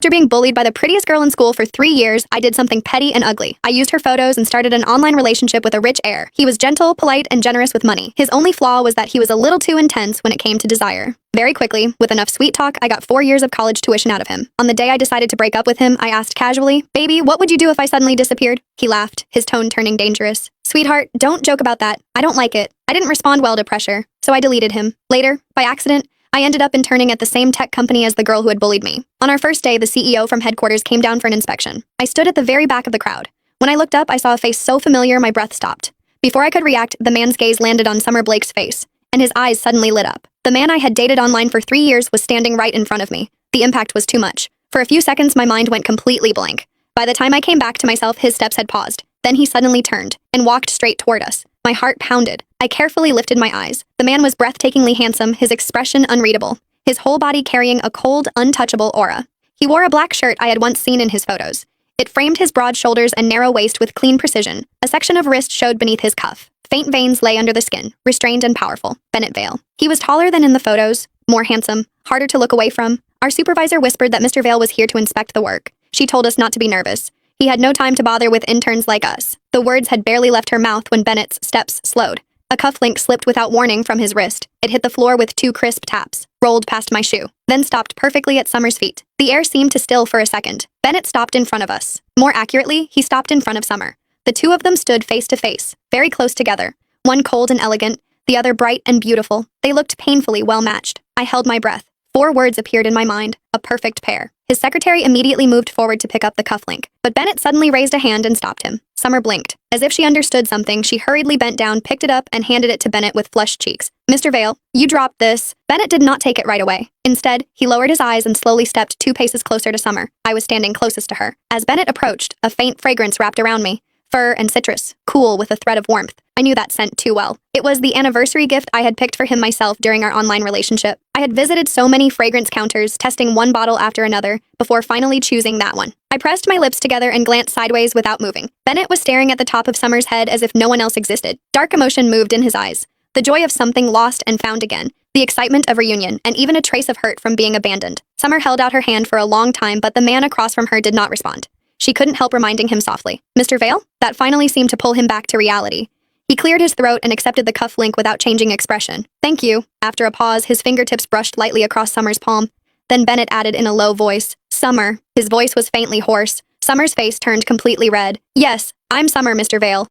After being bullied by the prettiest girl in school for 3 years, I did something petty and ugly. I used her photos and started an online relationship with a rich heir. He was gentle, polite, and generous with money. His only flaw was that he was a little too intense when it came to desire. Very quickly, with enough sweet talk, I got 4 years of college tuition out of him. On the day I decided to break up with him, I asked casually, "Baby, what would you do if I suddenly disappeared?" He laughed, his tone turning dangerous. "Sweetheart, don't joke about that. I don't like it." I didn't respond well to pressure, so I deleted him. Later, by accident, I ended up interning at the same tech company as the girl who had bullied me. On our first day, the CEO from headquarters came down for an inspection. I stood at the very back of the crowd. When I looked up, I saw a face so familiar my breath stopped. Before I could react, the man's gaze landed on Summer Blake's face, and his eyes suddenly lit up. The man I had dated online for 3 years was standing right in front of me. The impact was too much. For a few seconds, my mind went completely blank. By the time I came back to myself, his steps had paused. Then he suddenly turned and walked straight toward us. My heart pounded. I carefully lifted my eyes. The man was breathtakingly handsome, his expression unreadable, his whole body carrying a cold, untouchable aura. He wore a black shirt I had once seen in his photos. It framed his broad shoulders and narrow waist with clean precision. A section of wrist showed beneath his cuff. Faint veins lay under the skin, restrained and powerful. Bennett Vale. He was taller than in the photos, more handsome, harder to look away from. Our supervisor whispered that Mr. Vale was here to inspect the work. She told us not to be nervous. He had no time to bother with interns like us. The words had barely left her mouth when Bennett's steps slowed. A cufflink slipped without warning from his wrist. It hit the floor with 2 crisp taps, rolled past my shoe, then stopped perfectly at Summer's feet. The air seemed to still for a second. Bennett stopped in front of us. More accurately, he stopped in front of Summer. The two of them stood face to face, very close together. One cold and elegant, the other bright and beautiful. They looked painfully well matched. I held my breath. 4 words appeared in my mind, a perfect pair. His secretary immediately moved forward to pick up the cufflink, but Bennett suddenly raised a hand and stopped him. Summer blinked. As if she understood something, she hurriedly bent down, picked it up, and handed it to Bennett with flushed cheeks. "Mr. Vale, you dropped this." Bennett did not take it right away. Instead, he lowered his eyes and slowly stepped 2 paces closer to Summer. I was standing closest to her. As Bennett approached, a faint fragrance wrapped around me. Fur and citrus, cool with a thread of warmth. I knew that scent too well. It was the anniversary gift I had picked for him myself during our online relationship. I had visited so many fragrance counters, testing one bottle after another, before finally choosing that one. I pressed my lips together and glanced sideways without moving. Bennett was staring at the top of Summer's head as if no one else existed. Dark emotion moved in his eyes. The joy of something lost and found again. The excitement of reunion, and even a trace of hurt from being abandoned. Summer held out her hand for a long time, but the man across from her did not respond. She couldn't help reminding him softly. "Mr. Vale?" That finally seemed to pull him back to reality. He cleared his throat and accepted the cufflink without changing expression. "Thank you." After a pause, his fingertips brushed lightly across Summer's palm. Then Bennett added in a low voice, "Summer." His voice was faintly hoarse. Summer's face turned completely red. "Yes, I'm Summer, Mr. Vale."